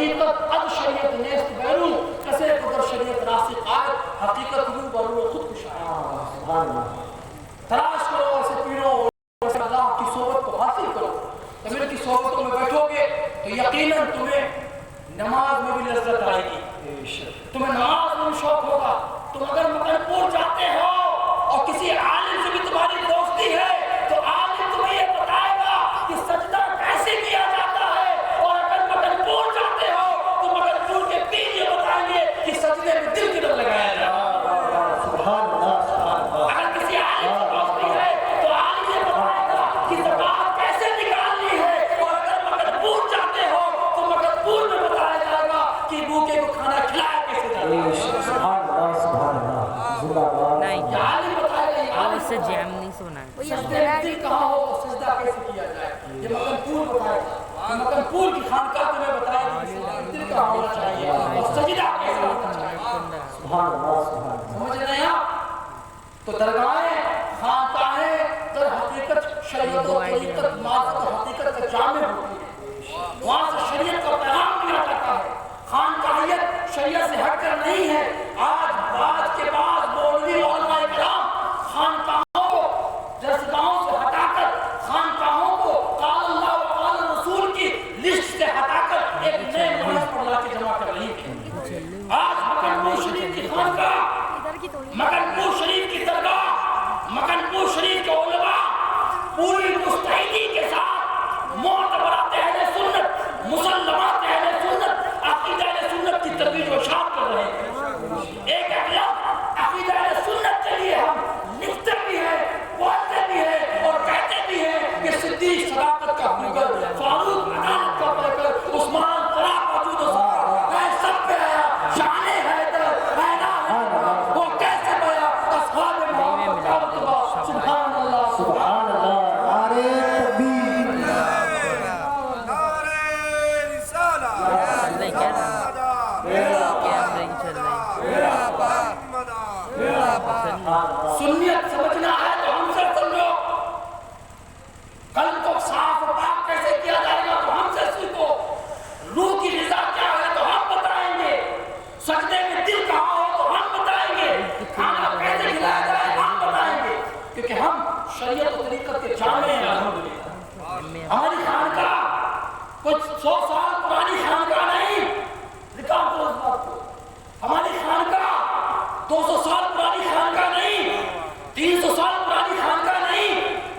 حقیقت اد شریعت نیست بیرو کسے قدر شریعت راسی قائد حقیقت رو برو خود کشایا تلاش کرو ایسے پیروں اللہ کی صحبت کو حاصل کرو تم ان کی صحبتوں میں بیٹھو گے تو یقیناً تمہیں نماز میں بھی لذت آئے گی تمہیں نماز میں بھی شوق ہوگا تم اگر مکن پور جاتے ہو اور کسی عالم سے بھی تمہاری دوستی ہے تو عالم تمہیں یہ بتائے گا کہ سجدہ کیسے کیا جاتا ہے اور اگر مکن پور جاتے ہو تو مکن پور کے پیر یہ بتائیں گے کہ سجدے میں دل کدھر لگایا جائے اگر کسی عالم سے دوستی ہے تو عالم یہ بتائے گا کہ زکات کیسے نکالنی ہے اور اگر مکن پور جاتے ہو تو مکن پور میں بتایا جائے گا کہ بھوکے کو کھانا کھلایا کیسے جاتا ہے سے جیم نہیں سونا ہے سجدہ دل کہاں ہو سجدہ کیسے کیا جائے یہ مکن پور بتائے گا مکن پور کی خانقاہ تمہیں بتائے گا دل کہاں ہونا چاہیے اور سجدہ کیسے ہونا چاہیے سمجھ رہے ہیں آپ تو درگاہیں خانقاہیں در حقیقت شریعت و طریقت معرفت و حقیقت کا جامع ہوتی ہے وہاں سے شریعت کا پیغام دیا جاتا ہے خانقاہیت شریعت سے ہٹ کر نہیں ہے آج کے بعد مولوی علماء کرام خانقاہوں کو جذباؤں سے ہٹا کر خانقاہوں کو قال اللہ و قال رسول کی لسٹ سے ہٹا کر ایک نئے منحص پر لا کے جمع کر رہی ہے آج مکن پور شریف کی خانقاہ مکن پور شریف کی درگاہ مکن پور شریف کے علماء پوری مستعدی کے ساتھ معتبرات اہل سنت مسلمات اہل سنت عقیدہ اہل سنت کی ترویج و اشاعت کر رہے ہیں ایک اخلاق عقیدہ اہل سنت کے لیے ہم لکھتے بھی ہیں بولتے بھی ہیں اور کہتے بھی ہیں کہ صدیق صداقت کا مگر فاروق عدالت کا پیکر عثمان طلاق وجود و سفر ہے سب پہ آیا شان حیدر حیدہ حیدر وہ کیسے پایا اصحاب محمد کا رتبہ سبحان اللہ سبحان اللہ نعرہ تکبیر نعرہ رسالہ سنیت سمجھنا ہے تو ہم سے سن لو قلب کو صاف و پاک کیسے کیا جائے گا تو ہم سے سیکھو روح کی غذا کیا ہے تو ہم بتائیں گے سجدے میں دل کہاں ہو تو ہم بتائیں گے کھانا کیسے کھلایا جائے ہم بتائیں گے کیونکہ ہم شریعت و طریقت کے جامع ہیں الحمدللہ ہماری خانقاہ کچھ 100 سال پرانی خانقاہ نہیں لکھا کرو اس بات کو ہماری خانقاہ 200 سال پرانی خانقاہ نہیں 300 سال پرانی خانقاہ نہیں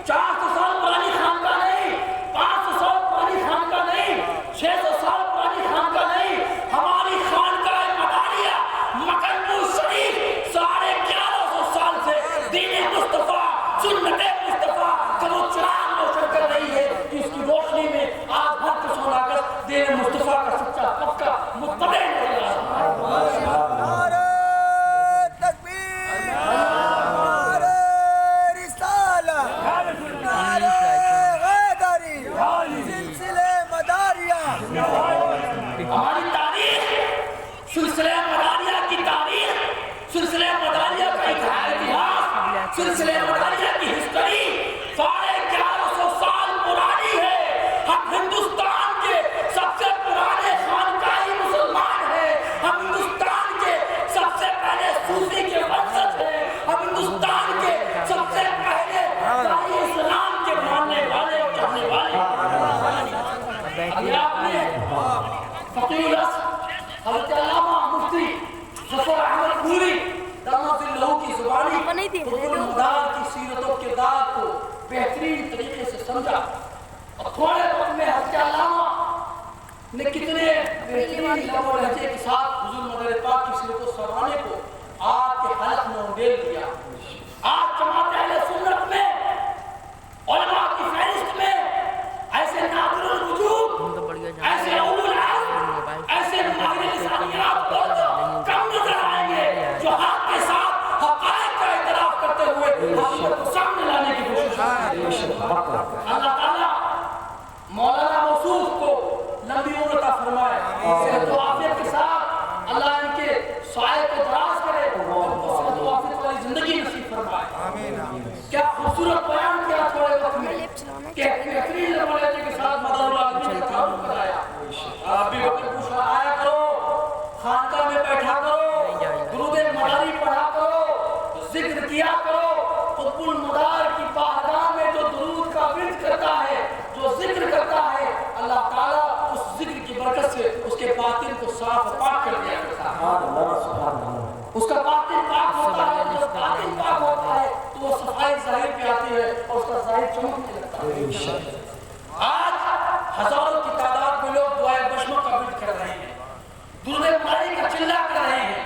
400 سال پرانی خانقاہ نہیں 500 سال پرانی خانقاہ نہیں 600 سال پرانی خانقاہ نہیں ہماری خانقاہ مداریہ مکن پور شریف 1150 سال سے دین مصطفیٰ سنت مصطفیٰ کا وہ چراغ روشن کر رہی ہے کہ اس کی روشنی میں آج ہر کسون آگر دین مصطفیٰ کا سچا پکا متبع نظر آ رہا ہے ہماری تاریخ سلسلہ مداریہ کی تاریخ سلسلہ مداریہ کا اتہاس سلسلہ مداریہ کی ہسٹری 1150 سال پرانی ہے ہم ہندوستان کے سب سے پرانے خانقاہی مسلمان ہیں ہم ہندوستان کے سب سے پہلے صوفی کے ونشج ہیں ہم ہندوستان کے سب سے پہلے داعی اسلام کے ماننے والے اور چاہنے والے اگر آپ نے فقیر الاصل حضرت علامہ مفتی ظفر احمد پوری رحمۃ اللہ کی زبانی قطب المدار کی سیرت و کردار کو بہترین طریقے سے سمجھا اور تھوڑے وقت میں حضرت علامہ نے کتنے بہترین لب و لہجے کے ساتھ حضور مدر پاک کی سیرت و سرانے کو آپ کے حلق میں انڈیل دیا آج جماعت اہل سنت میں علماء کی فہرست میں ایسے نادر الوجود ایسے اولو العزم ایسے ماہر لسانیات بہت کم نظر آئیں گے جو حق کے ساتھ حقائق کا اعتراف کرتے ہوئے حقیقت کو سامنے لانے کی کوشش کرتے ہیں اللہ تعالیٰ مولانا موصوف کو لمبی عمر عطا فرمائے صحت و عافیت کے ساتھ اللہ ان کے سائے کو دراز کرے ان کو صحت و عافیت والی زندگی نصیب فرمائے کیا خوبصورت بیان کیا تھوڑے وقت میں کہ بہترین لمحے کے ساتھ مدد اللہ کا تعارف کرایا آپ بھی وقت پوچھا ذکر کی برکت سے اس کے باطن کو صاف و پاک کر دیا کرتا ہے. اس کا باطن پاک ہوتا ہے. جب باطن پاک ہوتا ہے تو وہ صفائی ظاہر پہ آتی ہے اور اس کا ظاہر چمکنے لگتا ہے. آج ہزاروں کی تعداد میں لوگ دعائے بشمہ کا ورد کر رہے ہیں, درود مائی کا چلہ کر رہے ہیں,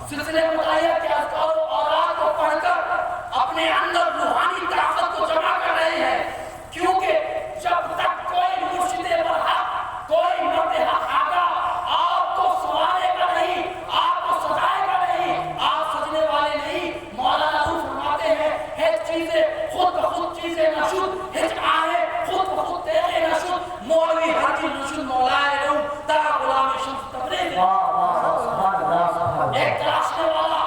سلسلے مطالعہ کے اذکار و اوراد کو پڑھ کر اپنے اندر روحانی طاقت کو جمع کر رہے ہیں. کیونکہ جب تک کوئی مرشد برحق, کوئی مرد حق آگا آپ کو سنوانے کا نہیں, آپ کو سجائے گا نہیں, آپ سجنے والے نہیں. مولانا روح فرماتے ہیں ہیچ چیزیں خود بخود چیزیں نہ شد, ہیچ آئے خود بخود تیرے نہ شد, مولوی ہر کی نشد مولائے رو تا غلام شمس تبریز. ایک تراشنے والا,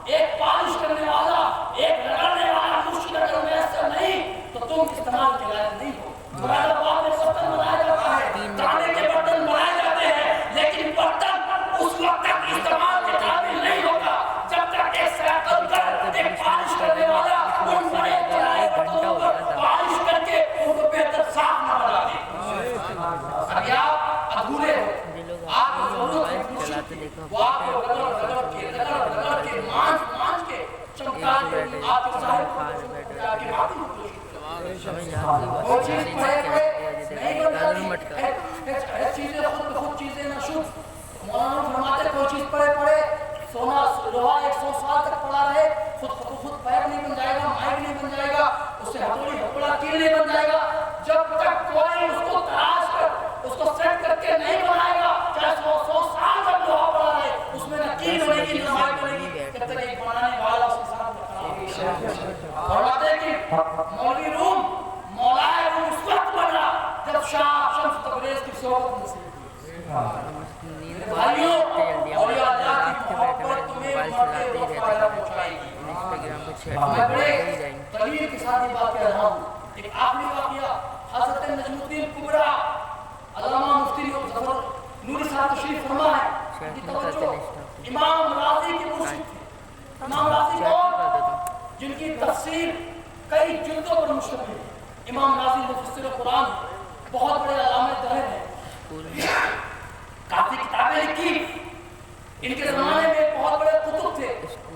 ایک پالش کرنے والا, ایک لگانے والا مرشد اگر میسر نہیں تو تم استعمال کے لائق نہیں ہو. مراد آباد میں برتن بنایا جاتا ہے, تانبے کے برتن بنائے جاتے ہیں, لیکن برتن اس وقت تک استعمال کے قابل نہیں ہوگا جب تک ایک سیاقل کر, ایک پالش کرنے والا ان بڑے چلائے برتنوں پر پالش کر کے ان کو بہتر صاف نہ بنا دے. ابھی آپ ادھورے ہو, آپ کو ضرورت ہے وہ آپ کو رگڑ کے مانچ کے چمکا کے آپ کے صاحب کے باطن کو وہ چیز پڑھے نہیں بن جاتی. چیزیں خود بخود چیزیں نہ شد. مولانا فرماتے کوئی چیز پڑھے سونا لوہا 100 سال تک پڑا رہے, خود پیر نہیں بن جائے گا, مائک نہیں بن جائے گا, اس سے ہتھوڑی ہتھوڑا تیر نہیں بن جائے گا. جب تک کوئی اس کو تراش کر, اس کو سیٹ کر کے نہیں بنائے گا, چاہے 100 سال تک لوہا پڑا رہے, اس میں نہ تیر بنے گی نہ مائک بنے گی, جب تک ایک بنانے والا اس کے ساتھ رکھا. فرماتے کہ مولوی روم مولائے روم اس وقت بنا جب شاہ شمس تبریز کی صحبت نصیب ہوئی. بھائیوں, اولیاء اللہ کی محبت تمہیں مرتے وقت فائدہ پہنچائے گی. میں بڑے دلیل کے ساتھ یہ بات کہہ رہا ہوں. ایک آخری واقعہ, حضرت نجم الدین کبریٰ علامہ مفتی ظفر نوری صاحب تشریف فرما ہے. کی توجہ, امام راضی کے مرشد تھے. امام راضی کون؟ جن کی تفسیر کئی جلدوں پر مشتمل ہے. امام راضی مفسر قرآن بہت بڑے علامہ دہر ہیں, کافی کتابیں لکھی. ان کے زمانے میں بہت بڑے کتب تھے.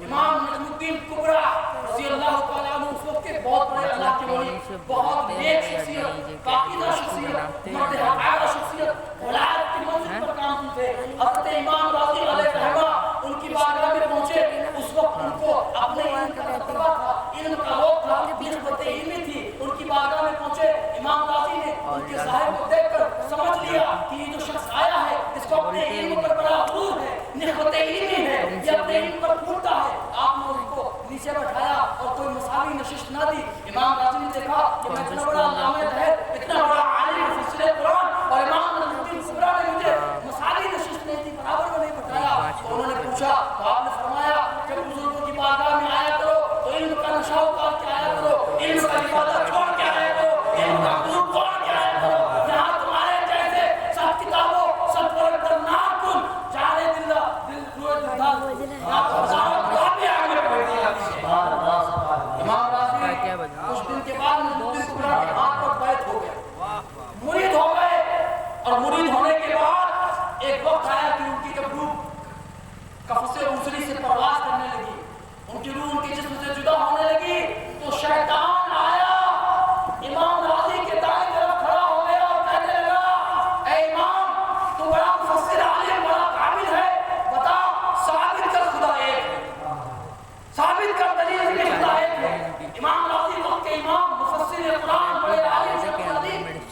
امام نجم الدین کبریٰ رضی اللہ تعالیٰ عنہ اس وقت کے بہت بڑے اللہ کے ولی, بہت نیک شخصیت, پاکیزہ شخصیت, مرد حقائق شخصیت, ولایت کی منزل پر کام تھے. حضرت امام راضی علیہ رحمہ ان کی بارگاہ میں پہنچے. اس وقت ان کو اپنے علم کا مرتبہ تھا, علم کا روپ تھا, نسبت علمی تھی. ان کی بارگاہ میں پہنچے. امام راضی نے ان کے صاحب کو دیکھ کر سمجھ لیا کہ یہ جو شخص آیا ہے اس کو اپنے علم پر بڑا غرور ہے, نسبت علمی ہے, یہ اپنے علم پر پھولتا ہے. آپ نے ان کو نیچے بٹھایا اور کوئی مساوی نشست نہ دی. امام راضی نے دیکھا کہ میں اتنا بڑا علامہ ہے, اتنا بڑا عالم مفسر قرآن, اور امام نجم الدین کبریٰ نے مجھے مساوی نشست نہیں دی, برابر میں نہیں بٹھایا. تو انہوں نے پوچھا تو آپ نے فرمایا جب بزرگوں کی بارگاہ میں آیا کرو تو علم کا نشہ اتار کے آیا کرو, علم کا لفاظہ چھوڑ کے آیا کرو, علم کا حضور چھوڑ کے آیا کرو. یہاں تمہارے جیسے سب کتابوں سب پڑھ کر نہ کن جانے دل روئے دلدار امام راضی کچھ دن کے بعد نجم الدین کبریٰ کے ہاتھ پر بیعت ہو گیا, مرید ہو گئے. اور مرید ہونے کے بعد ایک وقت آیا کہ ان کی جب روح قفس عذری سے پرواز کرنے لگی, ان کی روح ان کے جسم سے جدا ہونے لگی, تو شیطان آیا امام راضی کے دائیں طرف کھڑا ہو گیا اور کہنے لگا اے امام تو بڑا مفسر عالم بڑا قابل ہے, بتا ثابت کر خدا ایک ہے, ثابت کر دلیل کہ خدا ایک ہے. امام راضی وقت کے امام مفسر قرآن بڑے عالم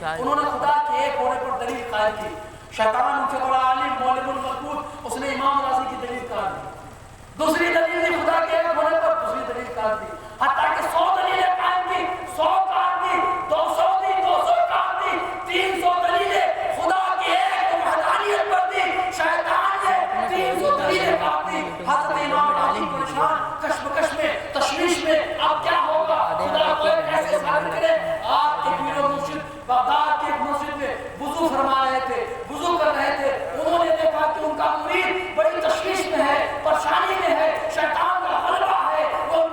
انہوں نے خدا کے ایک ہونے پر دلیل قائم کی. شیطان ان سے بڑا عالم مولم الملکوت, اس نے امام راضی کی دلیل قائم کی. دوسری دلیل دی خدا کے ایک ہونے پر, دوسری دلیل قائم کی, حتیٰ کہ 100 دلیلیں قائم کی, 100 کاٹ دی, 200 دی, 200 کاٹ دی, 300 دلیلیں خدا کے ایک وحدانیت پر دی. شیطان نے 300 دلیلیں کاٹ دی. حضرت امام راضی پریشان, کشمکش میں, تشویش میں, اب کیا ہوگا, خدا کو ایک کیسے ثابت کرے. آپ کے پیر و مرشد بغداد کے مسجد میں وضو فرما رہے تھے, وضو کر رہے تھے. انہوں نے دیکھا کہ ان کا مرید بڑی تشویش میں ہے, پریشانی میں ہے, شیطان کا غلبہ ہے, وہ ان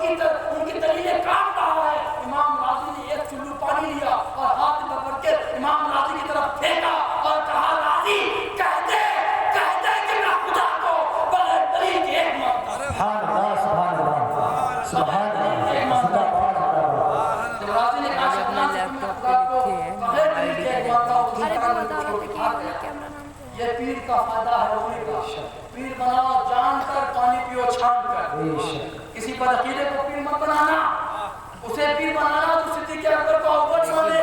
کی دلیلیں کاٹ رہا ہے. امام راضی نے ایک چلو پانی لیا اور ہاتھ میں بھر کے امام راضی کی طرف پھینکا اور کہا راضی سبحان اللہ زندہ باد جب راضی نے کہا اپنا لیپ ٹاپ پہ لکھے ہیں یہ پیر کا فائدہ ہے ہونے کا پیر بناؤ جان کر پانی پیو چھان کر کسی بدعقیدے کو پیر مت بنانا اسے پیر بنانا تو صدیق اکبر کو اوپر چھوڑ دے